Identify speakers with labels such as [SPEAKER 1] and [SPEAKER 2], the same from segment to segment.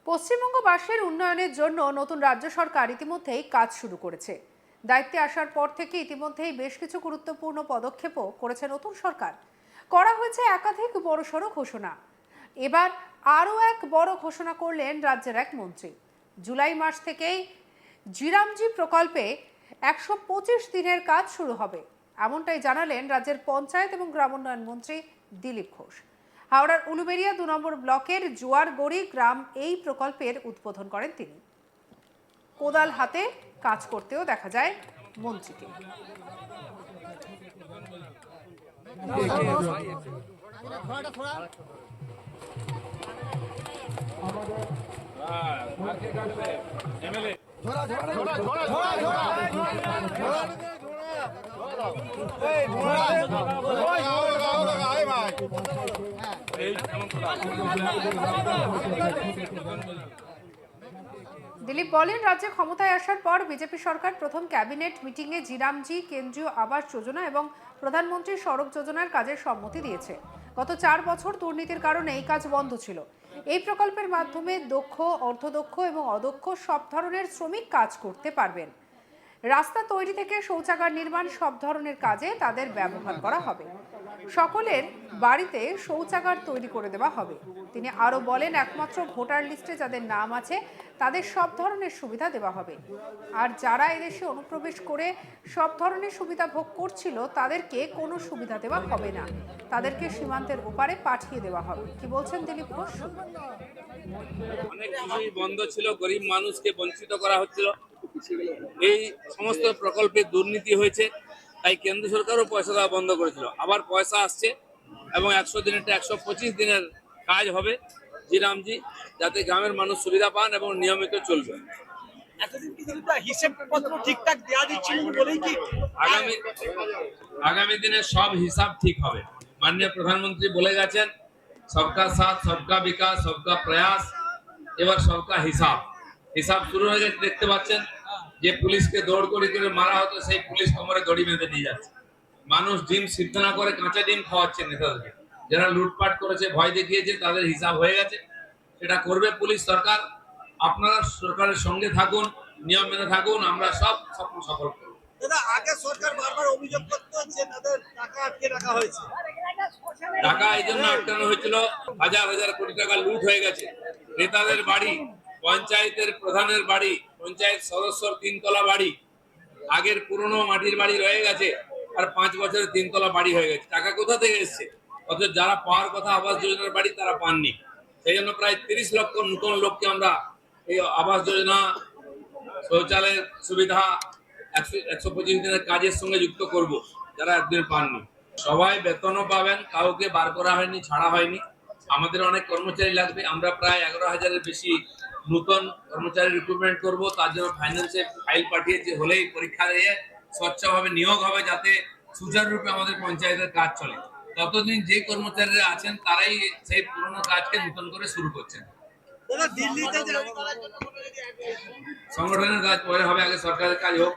[SPEAKER 1] পশ্চিমবঙ্গবাসীর উন্নয়নের জন্য নতুন রাজ্য সরকার ইতিমধ্যেই কাজ শুরু করেছে। দায়িত্বে আসার পর থেকে ইতিমধ্যেই বেশ কিছু গুরুত্বপূর্ণ পদক্ষেপও করেছে নতুন সরকার। করা হয়েছে একাধিক বড়সড় ঘোষণা। এবার আরও এক বড় ঘোষণা করলেন রাজ্যের এক মন্ত্রী। জুলাই মাস থেকেই জিরামজি প্রকল্পে 125 দিনের কাজ শুরু হবে, এমনটাই জানালেন রাজ্যের পঞ্চায়েত এবং গ্রামোন্নয়ন মন্ত্রী দিলীপ ঘোষ। হাওড়ার উলুবেড়িয়া 2 নম্বর ব্লকের জোয়ারগড়ি গ্রাম এই প্রকল্পের উদ্বোধন করেন তিনি। কোদাল হাতে কাজ করতেও দেখা যায় মন্ত্রীকে। দিলীপ বলেন, রাজ্যে ক্ষমতায় আসার পর বিজেপি সরকার প্রথম ক্যাবিনেট মিটিংয়ে জিরামজি কেন্দ্রীয় আবাস যোজনা এবং প্রধানমন্ত্রী সড়ক যোজনার কাজের সম্মতি দিয়েছে। গত 4 বছর দুর্নীতির কারণে এই কাজ বন্ধ ছিল। এই প্রকল্পের মাধ্যমে দক্ষ, অর্ধদক্ষ এবং অদক্ষ সব ধরনের শ্রমিক কাজ করতে পারবেন। রাস্তা তৈরি থেকে শৌচাগার নির্মাণ সব ধরনের কাজে তাদের ব্যবহার করা হবে। সকলের বাড়িতে শৌচাগার তৈরি করে দেওয়া হবে। তিনি আরো বলেন, একমাত্র ভোটার লিস্টে যাদের নাম আছে তাদের সব ধরনের সুবিধা দেওয়া হবে। আর যারা এদেশে অনুপ্রবেশ করে সব ধরনের সুবিধা ভোগ করছিল তাদেরকে কোনো সুবিধা দেওয়া হবে না, তাদেরকে সীমান্তের ওপারে পাঠিয়ে দেওয়া হবে। কি বলছেন দিলীপ ঘোষ?
[SPEAKER 2] অনেক কিছুই বন্ধ ছিল, গরিব মানুষকে বঞ্চিত করা হচ্ছিল। এই সমস্ত প্রকল্পে দুর্নীতি হয়েছে, তাই কেন্দ্র সরকারও পয়সা দেওয়া বন্ধ করেছিল। আবার পয়সা আসছে এবং 100 দিনেরটা 125 দিনের কাজ হবে জিরামজি, যাতে গ্রামের মানুষ সুবিধা পান এবং নিয়মিত চলবে। আগামী দিনে সব হিসাব ঠিক হবে। মাননীয় প্রধানমন্ত্রী বলে গেছেন, সবকা সাথ, সবকা বিকাশ, সবকা প্রয়াস, এবার সবকা হিসাব। হিসাব শুরু হয়ে গেছে। দেখতে পাচ্ছেন যে পুলিশকে দৌড় করে মারা হতো, সেই পুলিশ কোমরে দড়ি বেঁধে নিয়ে যাচ্ছে। মানুষ ডিম সিদ্ধ না করে কাঁচা ডিম খাওয়াচ্ছে নেতাদেরকে। যারা লুটপাট করেছে, ভয় দেখিয়েছে, তাদের হিসাব হয়ে গেছে। সেটা করবে পুলিশ সরকার। আপনারা সরকারের সঙ্গে থাকুন, নিয়ম মেনে থাকুন, আমরা সব স্বপ্ন সফল করব।
[SPEAKER 3] আগে সরকার বারবার অভিযোগ করতো যে তাদের টাকা আটকে রাখা হয়েছে।
[SPEAKER 2] টাকা এই জন্য আটকানো হয়েছিল, হাজার হাজার কোটি টাকা লুট হয়ে গেছে। নেতাদের বাড়ি, পঞ্চায়েতের প্রধানের বাড়ি, পঞ্চায়েত সদস্যর 3 তলা বাড়ি, আগের পুরনো মাটির বাড়ি রয়ে গেছে, আর 5 বছরের 3 তলা বাড়ি হয়ে গেছে। টাকা কোথা থেকে এসছে? অথচ যারা পাওয়ার কথা আবাস যোজনার বাড়ি, তারা পাননি। সেই জন্য প্রায় 30 লক্ষ নতুন লোককে আমরা এই আবাস যোজনা, শৌচালয়ের সুবিধা, 125 দিনের কাজের সঙ্গে যুক্ত করব, যারা একদিন পাননি। সবাই বেতনও পাবেন, কাউকে বার করা হয়নি, ছাড়া হয়নি। আমাদের অনেক কর্মচারী লাগবে, আমরা প্রায় 11,000-এর বেশি নতুন কর্মচারী রিক্রুটমেন্ট করব। তার জন্য ফাইন্যান্সে ফাইল পাঠিয়েছে, হলেই পরীক্ষা দিয়ে স্বচ্ছভাবে নিয়োগ হবে, যাতে সুচারুরূপে আমাদের পঞ্চায়েতের কাজ চলে। ততদিন যে কর্মচারীরা আছেন তারাই সেই পুরনো কাজকে নতুন করে শুরু করছেন। সংগঠনের কাজ পরে হবে, আগে সরকারের কাজ হোক।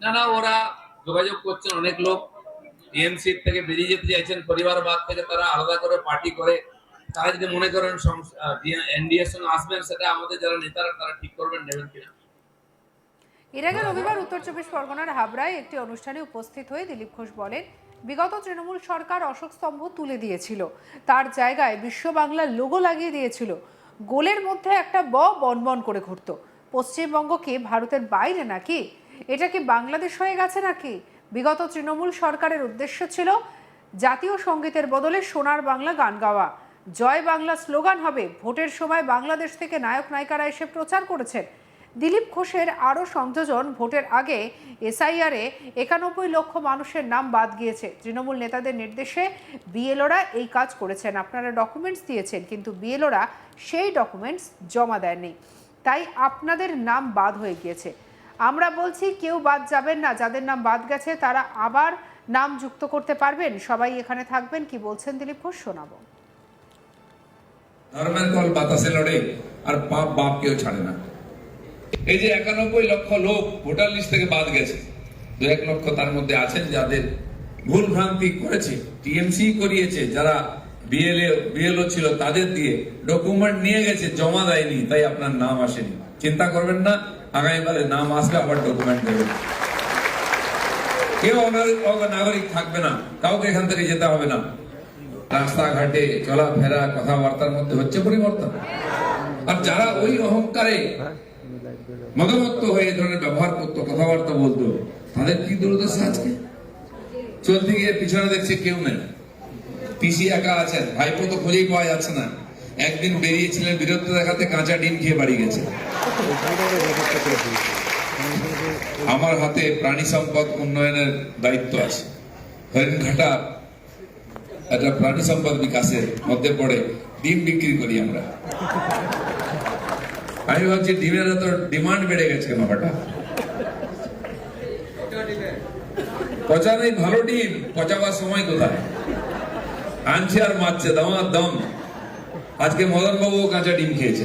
[SPEAKER 2] না, ওরা যোগাযোগ করছেন। অনেক লোক টিএমসি থেকে বেরিয়ে যেতে চাইছেন, পরিবারবাদ থেকে তারা আলাদা করে পার্টি করে। তারা যদি মনে করেন এনডিএর সঙ্গে আসবেন, সেটা আমাদের যারা নেতারা তারা ঠিক করবেন, নেবেন কিনা।
[SPEAKER 1] এর আগে রবিবার উত্তর 24 পরগনার হাবড়ায় একটি অনুষ্ঠানে উপস্থিত হয়ে দিলীপ ঘোষ বলেন, বিগত তৃণমূল সরকার অশোক স্তম্ভ তুলে দিয়েছিল, তার জায়গায় বিশ্ব বাংলার লোগো লাগিয়ে দিয়েছিল। গোলের মধ্যে একটা বনবন করে ঘুরতো। পশ্চিমবঙ্গ কি ভারতের বাইরে নাকি? এটা কি বাংলাদেশ হয়ে গেছে নাকি? বিগত তৃণমূল সরকারের উদ্দেশ্য ছিল জাতীয় সঙ্গীতের বদলে সোনার বাংলা গান গাওয়া, জয় বাংলা স্লোগান হবে। ভোটের সময় বাংলাদেশ থেকে নায়ক নায়িকারা এসে প্রচার করেছেন। দিলীপ ঘোষের আরও সংযোজন, ভোটের আগে এসআইআরে 91 লক্ষ মানুষের নাম বাদ গিয়েছে। তৃণমূল নেতাদের নির্দেশে বিএলওরা এই কাজ করেছেন। আপনারা ডকুমেন্টস দিয়েছেন, কিন্তু বিএলওরা সেই ডকুমেন্টস জমা দেননি, তাই আপনাদের নাম বাদ হয়ে গিয়েছে। আমরা বলছি কেউ বাদ যাবেন না, যাদের নাম বাদ গেছে তারা আবার নাম যুক্ত করতে পারবেন। সবাই এখানে থাকবেন। কি বলছেন দিলীপ ঘোষ, শোনাবো।
[SPEAKER 4] ধর্মের কল বাতাসে লড়ে, আর পাপ বাপ কেউ ছাড়ে না। এই যে 91 লক্ষ লোক ভোটার লিস্ট থেকে বাদ গেছে, 2-1 লক্ষ তার মধ্যে আছেন যাদের ভুল ভ্রান্তি করেছে, টিএমসি করিয়েছে, যারা বিএলও ছিল তাদের দিয়ে ডকুমেন্ট নিয়ে গেছে, জমা দেয়নি, তাই আপনার নাম আসেনি। চিন্তা করবেন না, আগামীবারে নাম আসবে, আবার ডকুমেন্ট দেবেন। কেউ নাগরিক থাকবে না, কাউকে এখান থেকে যেতে হবে না। রাস্তাঘাটে চলাফেরা কথাবার্তার মধ্যে হচ্ছে পরিবর্তন। আর যারা ওই অহংকারে মদমত্ত হয়ে এই ধরনের ব্যবহার করতো, কথাবার্তা বলতো, তাদের কি দুর্দশা আজকে। চলতে গিয়ে পিছনে দেখছে কেউ নেই, পিসি একা আছেন, ভাইপো তো খুঁজেই পাওয়া যাচ্ছে না। একদিন বেরিয়েছিলেন বিরক্ত দেখাতে, কাঁচা ডিম খেয়ে বাড়ি গেছে। আমার হাতে প্রাণী সম্পদ উন্নয়নের দায়িত্ব আছে। হরিণঘাটা একটা প্রাণী সম্পদ বিকাশের মধ্যে পড়ে, ডিম বিক্রি করি আমরা। আমি ভাবছি ডিমের এত ডিমান্ড বেড়ে গেছে কেন হঠাৎ। পচা নেই, ভালো ডিম, পচাবার সময় কোথায়? আনছে আর মারছে দামার দম। আজকে মদন বাবু কাঁচা ডিম খেয়েছে।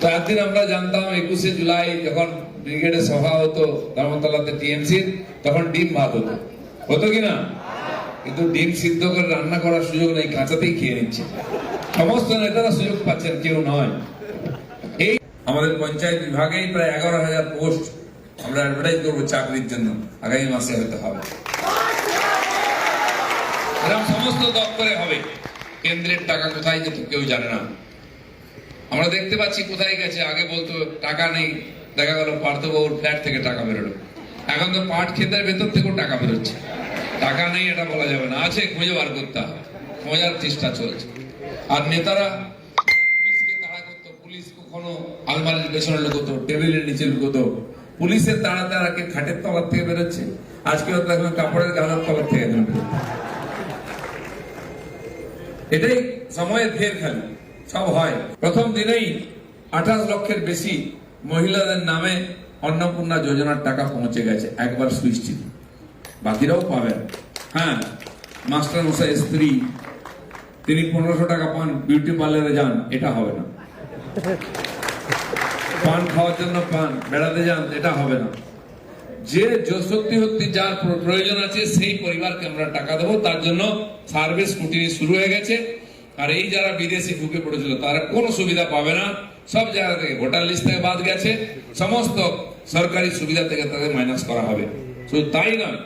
[SPEAKER 4] তো একদিন আমরা জানতাম 21শে জুলাই যখন ব্রিগেডের সভা হতো ধর্মতলাতে টিএমসির, তখন ডিম ভাত হতো, হতো কিনা? কিন্তু ডিম সিদ্ধ করে রান্না করার সুযোগ নেই, কাঁচাতেই খেয়ে নিচ্ছে। সমস্ত নেতারা সুযোগ পাচ্ছেন, কেউ নয়। এই আমাদের পঞ্চায়েত বিভাগেই প্রায় 11,000 পোস্ট আমরা অ্যাডভার্টাইজ করবো চাকরির জন্য, আগামী মাসে হতে হবে। এরকম সমস্ত দপ্তরে হবে। কেন্দ্রের টাকা কোথায় যেত কেউ জানে না। আমরা দেখতে পাচ্ছি কোথায় গেছে। আগে বলতো টাকা নেই, দেখা গেল পার্থবাবুর ফ্ল্যাট থেকে টাকা বেরোলো। এখন তো পাট ক্ষেতের ভেতর থেকেও টাকা বেরোচ্ছে। টাকা নেই এটা বলা যাবে না, আছে, খুঁজে বার করতে হবে, খোঁজার চেষ্টা চলছে। আর নেতারা পুলিশকে তাড়া করতো, পুলিশ কখনো আলমারির পেছনে লুকোতো, টেবিলের নিচে লুকোতো। পুলিশের তাড়াকে খাটের তলার থেকে বেরোচ্ছে, আজকে হয়তো এখন কাপড়ের গালার তলার থেকে বেরোচ্ছে। এটাই সময়ের ফের খালি সব হয়। প্রথম দিনেই 28 লক্ষের বেশি মহিলাদের নামে অন্নপূর্ণা যোজনার টাকা পৌঁছে গেছে, একবার সুইচ টিপে। বাকিরাও পাবেন। হ্যাঁ, মাস্টার মশাই স্ত্রী, তিনি 1500 টাকা পান, বিউটি পার্লারে যান, এটা হবে না। পান খাওয়ার জন্য পান, বেড়াতে যান, এটা হবে না। যে সত্যি সত্যি যার প্রয়োজন আছে সেই পরিবারকে আমরা টাকা দেবো। তার জন্য সার্ভিস স্কুটিনি শুরু হয়ে গেছে। আর এই যারা বিদেশি ঢুকে পড়েছিল তারা কোনো সুবিধা পাবে না। সব জায়গা থেকে ভোটার লিস্ট থেকে বাদ গেছে, সমস্ত সরকারি সুবিধা থেকে তাদের মাইনাস করা হবে। শুধু তাই নয়,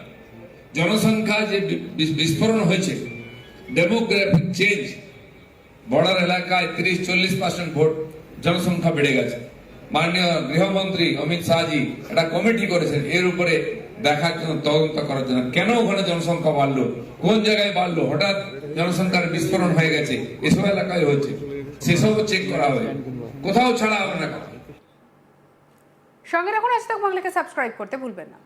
[SPEAKER 4] জনসংখ্যা যে বিস্ফোরণ হয়েছে, ডেমোগ্রাফিক চেঞ্জ, বর্ডার এলাকায় 30-40% ভোট জনসংখ্যা বেড়ে গেছে। মাননীয় গৃহমন্ত্রী অমিত শাহজি একটা কমিটি করেছেন এর উপরে দেখার জন্য, তদন্ত করার জন্য, কেন ওখানে জনসংখ্যা বাড়লো, কোন জায়গায় বাড়লো, হঠাৎ জনসংখ্যার বিস্ফোরণ হয়ে গেছে, এসব এলাকায় হচ্ছে, সেসবও চেক করা হবে, কোথাও ছাড়া হবে না।
[SPEAKER 1] সঙ্গে রাখুন আজ তাক বাংলাকে সাবস্ক্রাইব করতে ভুলবেন না।